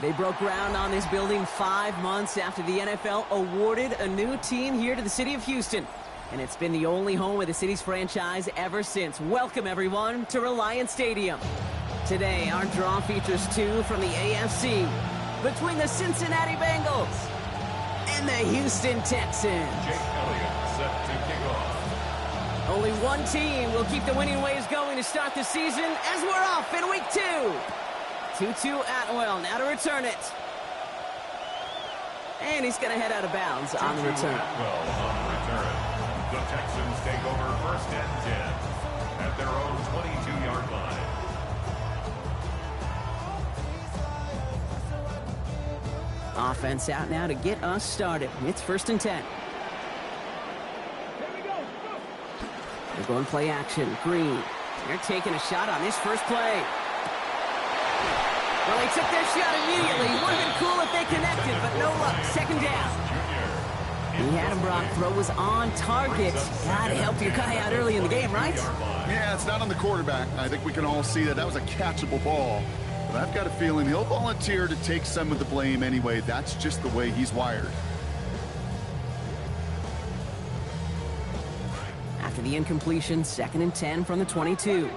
They broke ground on this building 5 months after the NFL awarded a new team here to the city of Houston. And it's been the only home of the city's franchise ever since. Welcome, everyone, to Reliant Stadium. Today, our draw features two from the AFC between the Cincinnati Bengals and the Houston Texans. Jake Elliott set to kick off. Only one team will keep the winning ways going to start the season as we're off in week 2. 2-2 Atwell now to return it. And he's going to head out of bounds on the return. Atwell on the return. The Texans take over 1st and 10 at their own 22-yard line. Offense out now to get us started. It's 1st and 10. They're going play action. Green. They're taking a shot on this first play. Well, they took their shot immediately. Would have been cool if they connected, but no luck. 2nd down. He had him, Brock. Throw was on target. Gotta help your guy out early in the game, right? Yeah, it's not on the quarterback. I think we can all see that that was a catchable ball. But I've got a feeling he'll volunteer to take some of the blame anyway. That's just the way he's wired. After the incompletion, 2nd and 10 from the 22.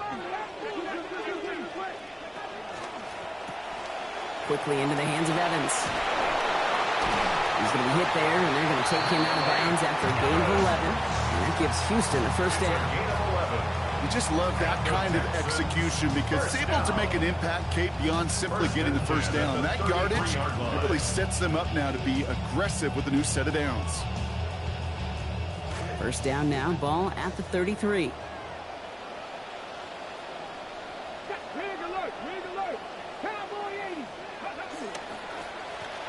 Quickly into the hands of Evans. He's going to be hit there, and they're going to take him out of bounds after a gain of 11. And that gives Houston a 1st down. You just love that kind of execution because it's able to make an impact, Kate, beyond simply getting the 1st down. That yardage, it really sets them up now to be aggressive with a new set of downs. 1st down now, ball at the 33.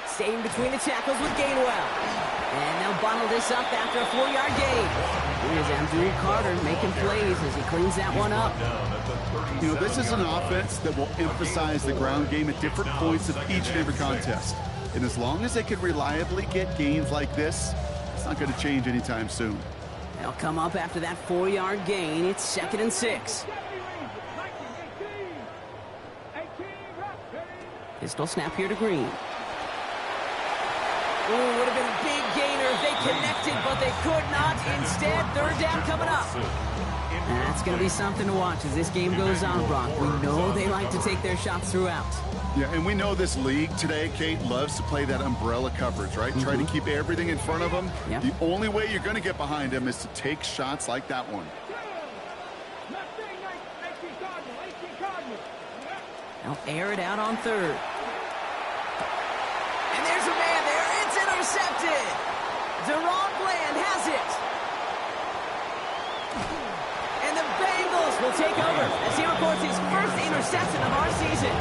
Staying between the tackles with Gainwell. And they'll bottle this up after a 4-yard gain. Here's Abdul Carter making plays as he cleans that one up. You know, this is an offense that will emphasize the ground game at different points of each and every contest. And as long as they can reliably get gains like this, it's not going to change anytime soon. They'll come up after that 4-yard gain. It's 2nd and 6. Pistol snap here to Green. Ooh, would have been a big gainer if they connected, but they could not. Instead, 3rd down coming up. That's going to be something to watch as this game goes on, Brock. We know they like to take their shots throughout. Yeah, and we know this league today, Kate, loves to play that umbrella coverage, right? Try to keep everything in front of them. Yep. The only way you're going to get behind them is to take shots like that one. They'll air it out on 3rd. And there's a man there. It's intercepted. Deron Bland has it. And the Bengals will take over as he records his 1st interception of our season.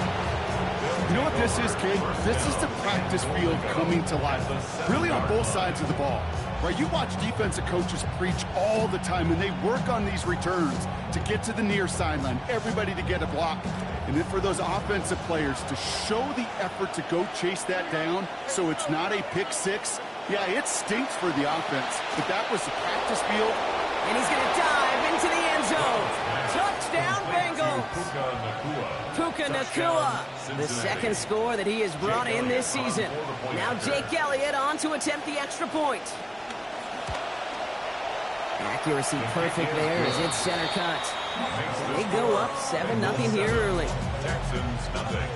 You know what this is, Kate? This is the practice field coming to life. Really on both sides of the ball. Right, you watch defensive coaches preach all the time, and they work on these returns to get to the near sideline, everybody to get a block. And then for those offensive players to show the effort to go chase that down so it's not a pick 6, yeah, it stinks for the offense. But that was the practice field. And he's going to dive into the end zone. Touchdown, Bengals. Puka Nacua, the 2nd score that he has brought in this season. Now Jake Elliott on to attempt the extra point. Accuracy perfect there as it's center cut. They go up 7-0 here early. Texans nothing.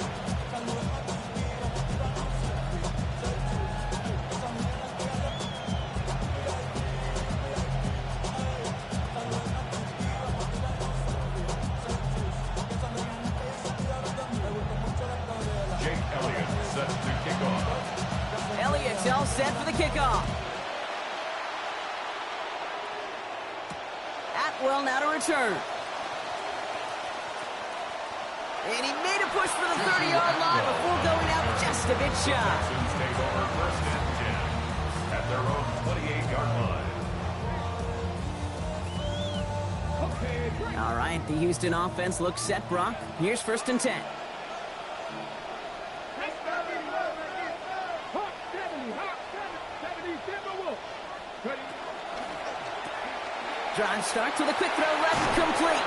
Jake Elliott set to kick off. Elliott's all set for the kickoff. Atwell now to return. And he made a push for the 30-yard line before going out just a bit shy. Texans take over 1st and 10 at their own 28-yard line. All right, the Houston offense looks set, Brock. Here's 1st and 10. Drive starts with a quick throw left, complete.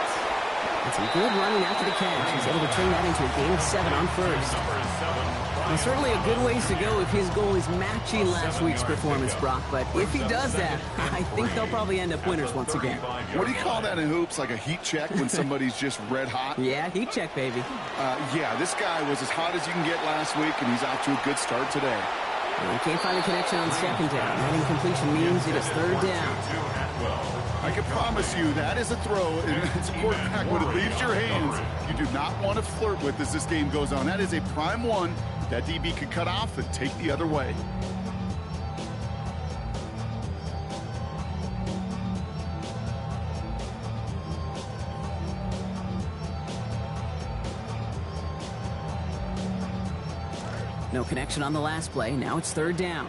Some good running after the catch. He's able to turn that into a gain of 7 on first. Well, certainly a good ways to go if his goal is matching last week's performance, Brock. But if he does that, I think they'll probably end up winners once again. What do you call that in hoops? Like a heat check when somebody's just red hot? Yeah, heat check, baby. Yeah, this guy was as hot as you can get last week, and he's off to a good start today. Well, he can't find a connection on second down. That incompletion means it is third down. I can promise you that is a throw, and it's a quarterback when it leaves your hands. You do not want to flirt with as this game goes on. That is a prime one that DB could cut off and take the other way. No connection on the last play. Now it's third down.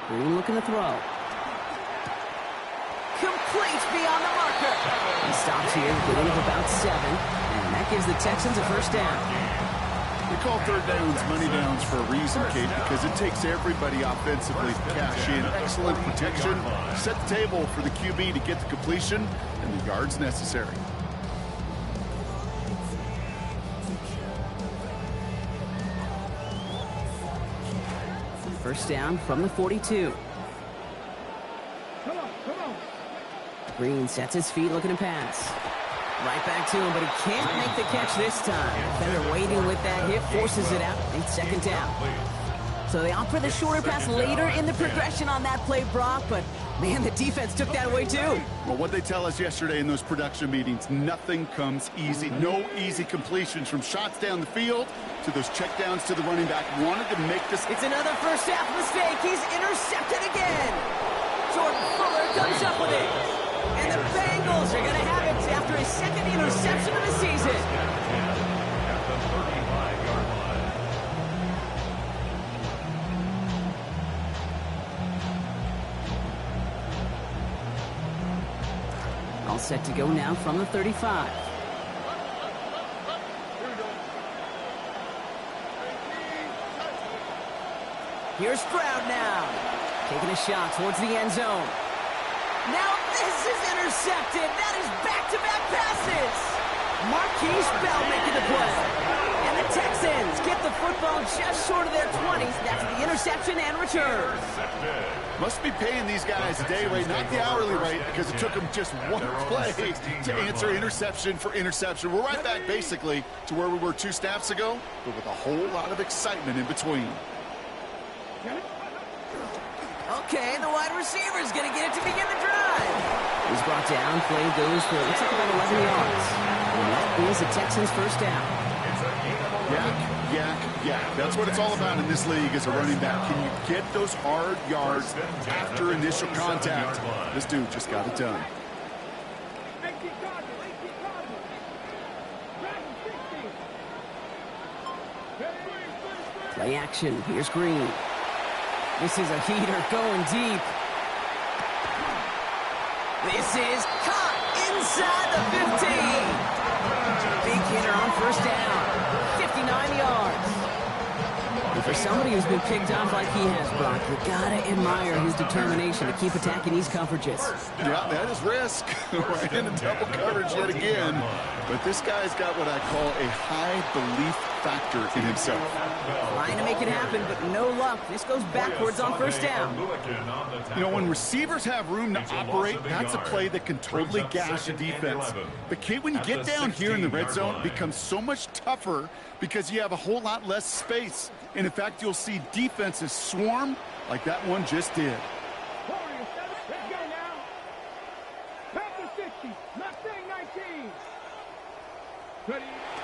Green looking to throw. Complete beyond the marker. He stops here, gain of about 7, and that gives the Texans a first down. We call third downs money downs for a reason, Kate, because it takes everybody offensively to cash in. Excellent protection, set the table for the QB to get the completion and the yards necessary. First down from the 42. Green sets his feet looking to pass. Right back to him, but he can't make the catch this time. Defender waiting with that hit, forces it out. It's second down. So they opt for the shorter pass later in the progression on that play, Brock, but man, the defense took that away too. Well, what they tell us yesterday in those production meetings, nothing comes easy. No easy completions from shots down the field to those checkdowns to the running back. Wanted to make this. It's another first half mistake. He's intercepted again. Jordan Fuller comes up with it. And the Bengals are going to have it after his second interception of the season. At the 35-yard line. All set to go now from the 35. Here's Stroud now. Taking a shot towards the end zone. Now this is intercepted. That is back-to-back passes. Marquise Bell making the play. And the Texans get the football just short of their 20s. That's the interception and return. Must be paying these guys a day rate, not the hourly rate, because it took them just one play to answer interception for interception. We're right back basically to where we were 2 snaps ago, but with a whole lot of excitement in between. Okay, the wide receiver is going to get it to begin the drive. He's brought down. Play goes for, looks like about 11 yards. And that is the Texans' first down. Yak, yak, yak. That's what it's all about in this league as a running back. Can you get those hard yards after initial contact? This dude just got it done. Play action. Here's Green. This is a heater going deep. This is caught inside the 15. Big hitter on first down. 59 yards. And for somebody who's been picked off like he has, Brock, you gotta admire his determination to keep attacking these coverages. Yeah, that is risk. Right into double coverage yet again. But this guy's got what I call a high belief factor in himself. Trying to make it happen, but no luck. This goes backwards on first down. You know, when receivers have room to operate, that's a play that can totally gash a defense. But, Kate, when you get down here in the red zone, it becomes so much tougher because you have a whole lot less space. And, in fact, you'll see defenses swarm like that one just did.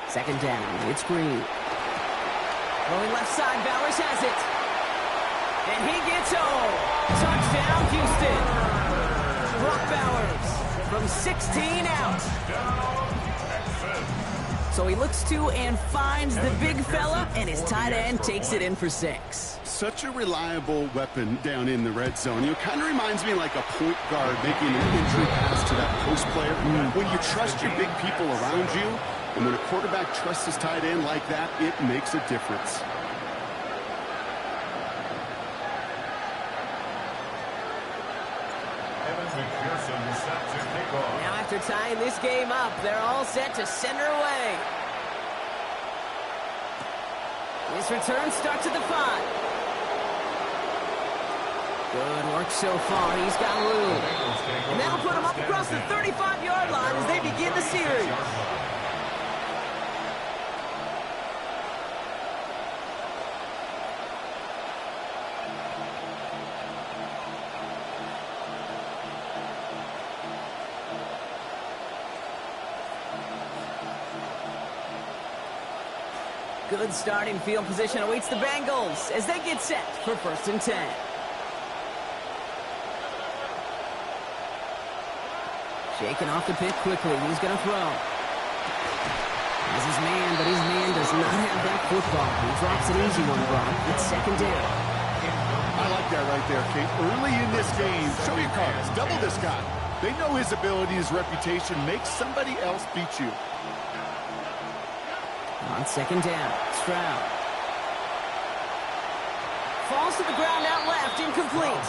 Second down, it's Green. Rolling left side, Bowers has it. And he gets home. Touchdown, Houston. Brock Bowers from 16 out. So he looks to and finds the big fella, and his tight end takes it in for 6. Such a reliable weapon down in the red zone. You know, kind of reminds me like a point guard making an entry pass to that post player. When you trust your big people around you, and when a quarterback trusts his tight end like that, it makes a difference. Evans McPherson after tying this game up. They're all set to send her away. This return starts at the 5. Good work so far. He's got room. And that'll put him up across the 35-yard line as they begin the series. Good starting field position awaits the Bengals as they get set for 1st and 10. Shaking off the pick quickly. He's going to throw. Has his man, but his man does not have that football. He drops an easy one, Brock. It's 2nd down. I like that right there, Kate. Early in this game, show your cards. Double this guy. They know his ability, his reputation makes somebody else beat you. On 2nd down, Stroud. Falls to the ground out left, incomplete.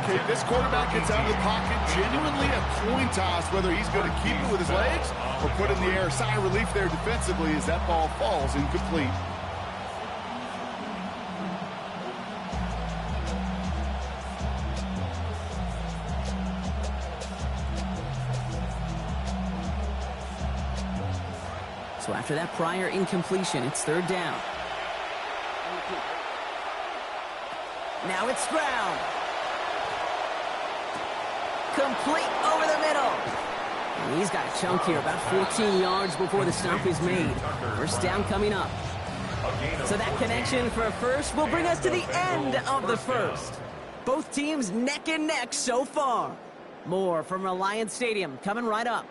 Okay, this quarterback gets out of the pocket, genuinely a coin toss whether he's going to keep it with his legs or put in the air. Sigh of relief there defensively as that ball falls incomplete. So after that prior incompletion, it's 3rd down. Now it's Stroud. Complete over the middle. And he's got a chunk here, about 14 yards before the stop is made. 1st down coming up. So that connection for a first will bring us to the end of the 1st. Both teams neck and neck so far. More from Reliance Stadium coming right up.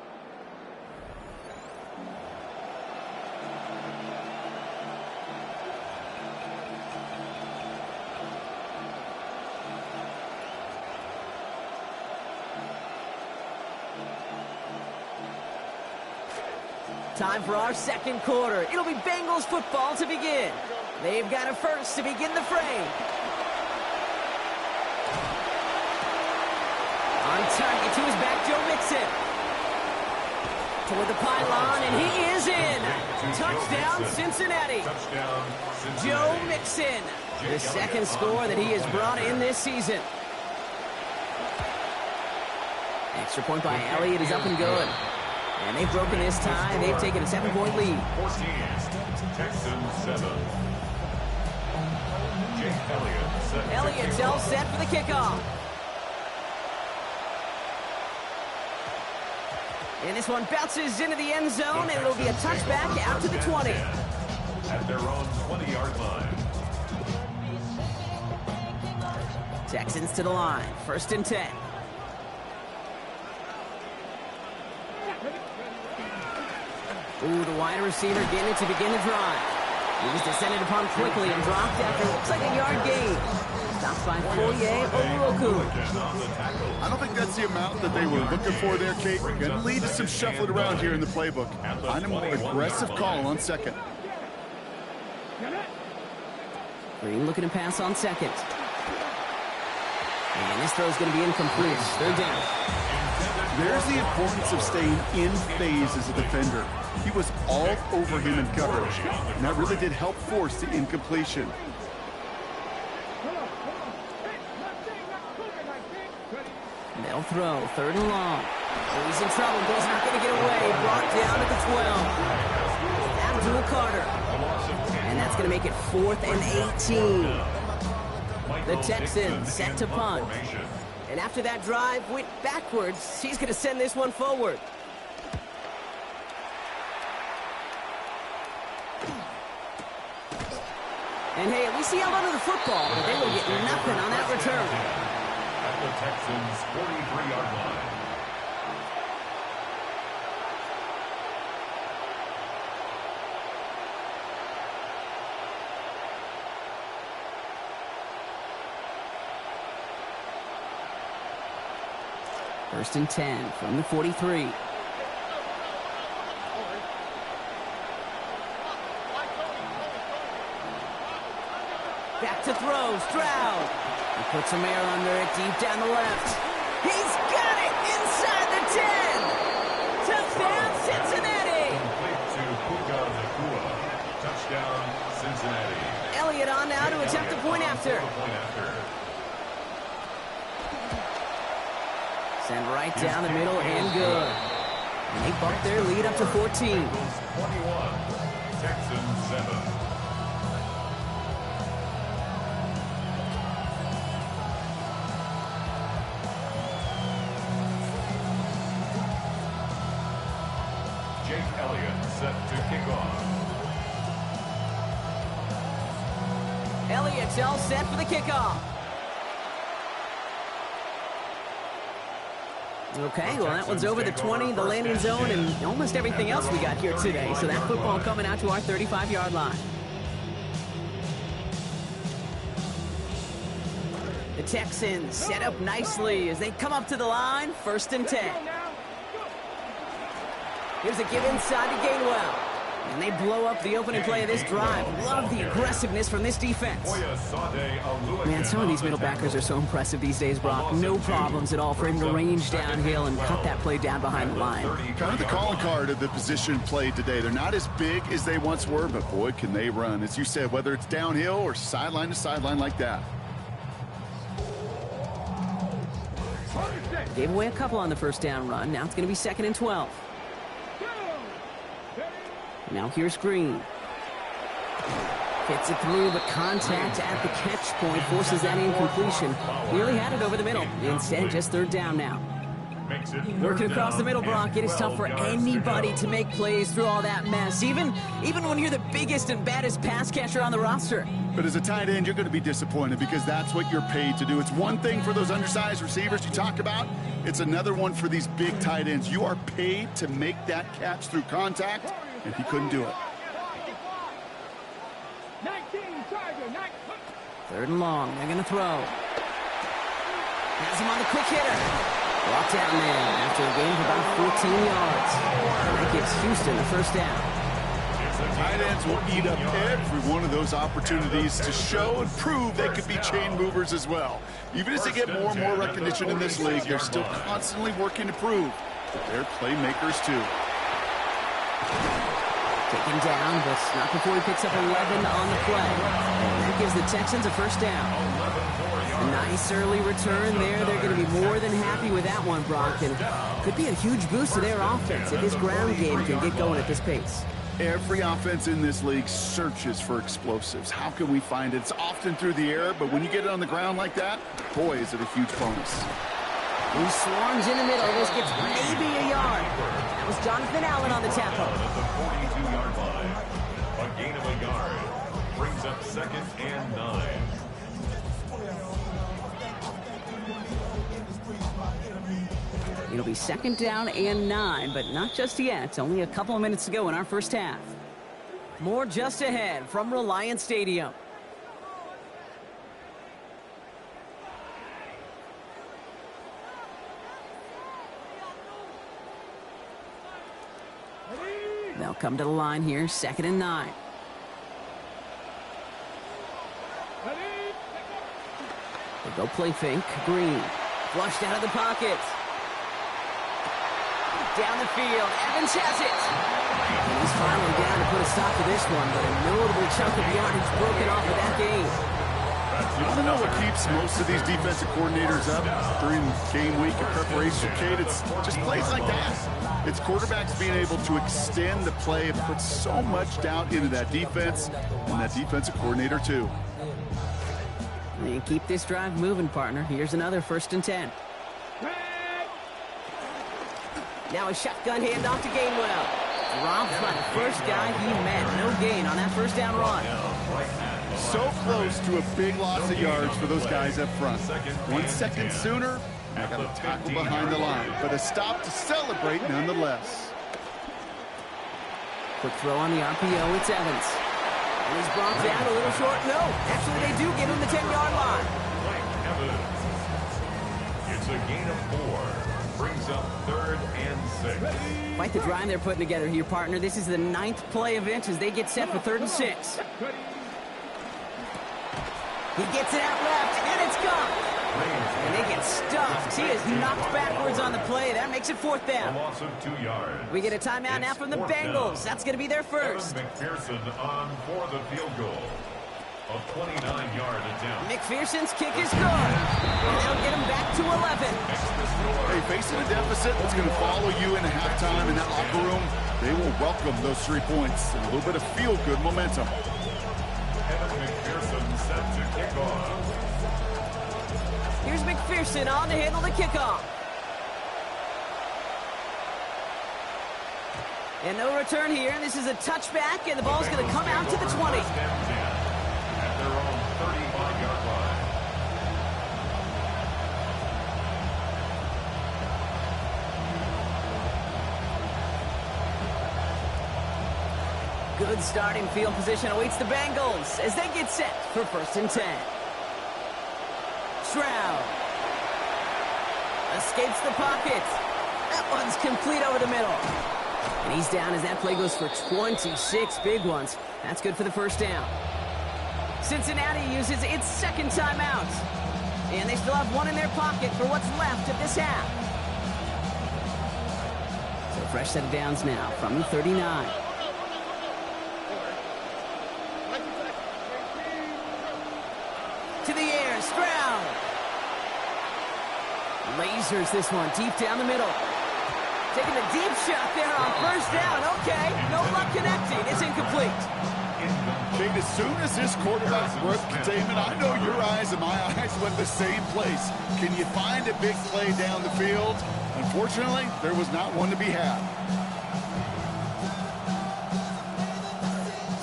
Time for our 2nd quarter. It'll be Bengals football to begin. They've got a first to begin the frame. On target to his back, Joe Mixon. Toward the pylon, and he is in. Touchdown, Cincinnati. Joe Mixon, the 2nd score that he has brought in this season. Extra point by Elliott is up and good. And they've broken this tie. They've taken a 7-point lead. 14, Texans 7. Jake Elliott's all set for the kickoff. And this one bounces into the end zone, and it'll be a touchback out to the 20. At their own 20-yard line. Texans to the line. 1st and 10. Ooh, the wide receiver getting it to begin the drive. He was descended upon quickly and dropped after it looks like a yard gain. Stopped by Foye Oluokun. I don't think that's the amount that they were looking for there, Kate. Going to lead to some shuffling around here in the playbook. Find a more aggressive call on 2nd. Green looking to pass on 2nd. And this throw is going to be incomplete. 3rd down. There's the importance of staying in phase as a defender. He was all over him in coverage, and that really did help force the incompletion. They'll throw. 3rd and long. Oh, he's in trouble, but he's not going to get away. Brought down at the 12. Abdul Carter. And that's going to make it 4th and 18. The Texans set to punt. And after that drive went backwards, he's going to send this one forward. And hey, at least he held onto the football, but they will get nothing on that return. At the Texans' 43-yard line. First and 10 from the 43. Back to throw, Stroud. He puts some air under it, deep down the left. He's got it! Inside the 10. Touchdown, Cincinnati. Touchdown, Cincinnati. Elliott on now to attempt the point after. Send right down the middle and good. And they bump their lead up to 14. 21, Texans 7. Jake Elliott set to kick off. Elliott's all set for the kickoff. Okay, well, that one's over the 20, the landing zone, and almost everything else we got here today. So that football coming out to our 35-yard line. The Texans set up nicely as they come up to the line, 1st and 10. Here's a give inside to Gainwell. And they blow up the opening play of this drive. Love the aggressiveness from this defense. Man, some of these middle backers are so impressive these days, Brock. No problems at all for him to range downhill and cut that play down behind the line. Kind of the calling card of the position played today. They're not as big as they once were, but boy, can they run. As you said, whether it's downhill or sideline to sideline like that. Gave away a couple on the first down run. Now it's going to be 2nd and 12. Now here's Green. Gets it through, but contact at the catch point forces that incompletion. Nearly had it over the middle. Instead, just 3rd down now. Working across the middle, Brock. It is tough for anybody to make plays through all that mess, even when you're the biggest and baddest pass catcher on the roster. But as a tight end, you're going to be disappointed because that's what you're paid to do. It's one thing for those undersized receivers you talked about. It's another one for these big tight ends. You are paid to make that catch through contact, and he couldn't do it. 3rd and long. They're going to throw. Has him on the quick hitter. Brought down there after a gain of about 14 yards. And that gives Houston the 1st down. Tight ends will eat up every one of those opportunities to show and prove they could be chain movers as well. Even as they get more and more recognition in this league, they're still constantly working to prove that they're playmakers too. Taken down, but not before he picks up 11 on the play. And that gives the Texans a 1st down. A nice early return there. They're going to be more than happy with that one, Brock. And could be a huge boost to their offense if this ground game can get going at this pace. Every offense in this league searches for explosives. How can we find it? It's often through the air, but when you get it on the ground like that, boy, is it a huge bonus. He swarms in the middle. This gets maybe a yard. That was Jonathan Allen on the tackle. The 42-yard line. A gain of a yard. Brings up 2nd and 9. It'll be 2nd down and 9, but not just yet. It's only a couple of minutes to go in our first half. More just ahead from Reliant Stadium. They'll come to the line here, 2nd and 9. They go play fake. Green. Flushed out of the pocket. Down the field. Evans has it. And he's finally down to put a stop to this one, but a notable chunk of yardage broken off of that game. You want to know what keeps most of these defensive coordinators up during game week and preparation, Kate? It's just plays like that. It's quarterbacks being able to extend the play and put so much doubt into that defense and that defensive coordinator too. And keep this drive moving, partner. Here's another 1st and 10. Now a shotgun handoff to Gainwell. Dropped by the first guy he met. No gain on that 1st down run. So close to a big loss of yards for those guys up front. 1 second sooner, I got a tackle behind the line, but a stop to celebrate nonetheless. Quick throw on the RPO. It's Evans. And he's brought down a little short. No, actually they do give him the 10-yard line. It's a gain of 4. Brings up 3rd and 6. Quite the drive they're putting together here, partner. This is the 9th play of it as they get set for 3rd and 6. He gets it out left, and it's gone. And they get stuffed. He is knocked backwards on the play. That makes it fourth A down. loss of 2 yards. We get a timeout now from the Bengals. That's going to be their first. McPherson on for the field goal. A 29-yard attempt. McPherson's kick is good. And they'll get him back to 11. Hey, facing a deficit that's going to follow you into halftime in that locker room, they will welcome those 3 points and a little bit of feel-good momentum. McPherson set to kick off. Here's McPherson on to handle the kickoff. And no return here. This is a touchback, and the ball's going to come out to the 20. At their own 35-yard line. Good starting field position awaits the Bengals as they get set for 1st and 10. Stroud escapes the pocket. That one's complete over the middle. And he's down as that play goes for 26 big ones. That's good for the first down. Cincinnati uses its second timeout. And they still have one in their pocket for what's left of this half. So fresh set of downs now from the 39. To the air, Stroud. Lasers this one deep down the middle. Taking a deep shot there on first down. Okay, no luck connecting. It's incomplete. Kate, as soon as this quarterback broke containment, I know your eyes and my eyes went the same place. Can you find a big play down the field? Unfortunately, there was not one to be had.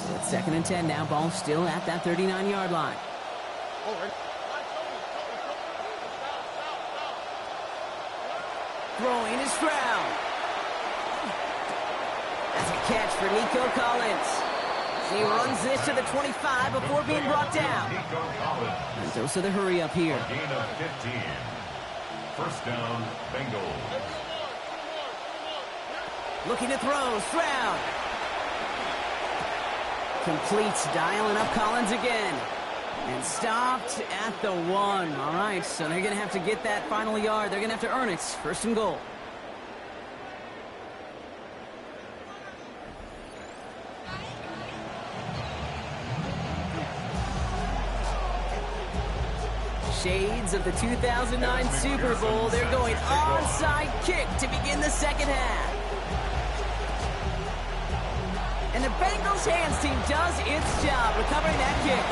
So it's 2nd and 10 now. Ball still at that 39-yard line. Throwing is Stroud. That's a catch for Nico Collins. He runs this to the 25 before being brought down. And those are the hurry up here. A gain of 15. First down, Bengals. Looking to throw, Stroud. Completes, dialing up Collins again. And stopped at the 1. All right, so they're going to have to get that final yard. They're going to have to earn it. 1st and goal. Shades of the 2009 Super Bowl. They're going onside kick to begin the second half. And the Bengals hands team does its job recovering that kick.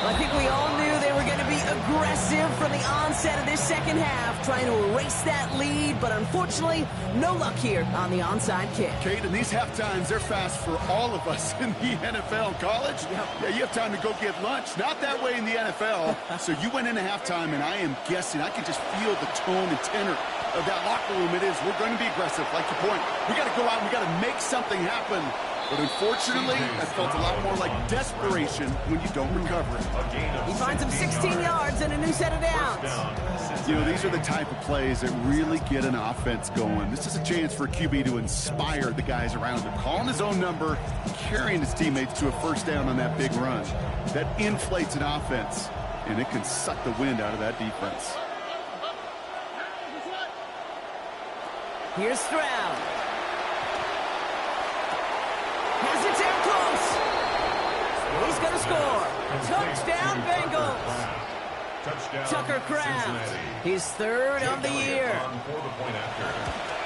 Well, I think we all knew they were going to be aggressive from the onset of this second half, trying to erase that lead, but unfortunately, no luck here on the onside kick. Kate, and these half times, they're fast for all of us in the NFL. College, yeah, you have time to go get lunch. Not that way in the NFL. So you went into halftime, and I am guessing, I can just feel the tone and tenor of that locker room. It is, we're going to be aggressive, like your point. We got to go out, we got to make something happen. But unfortunately, that felt a lot more like desperation when you don't recover it. He finds him 16 yards and a new set of downs. You know, these are the type of plays that really get an offense going. This is a chance for QB to inspire the guys around him. Calling his own number, carrying his teammates to a first down on that big run. That inflates an offense, and it can suck the wind out of that defense. Here's Stroud. Has it down close. He's going to score. Touchdown, Bengals. Touchdown, Tucker Kraft. His 3rd of the year. For the point after.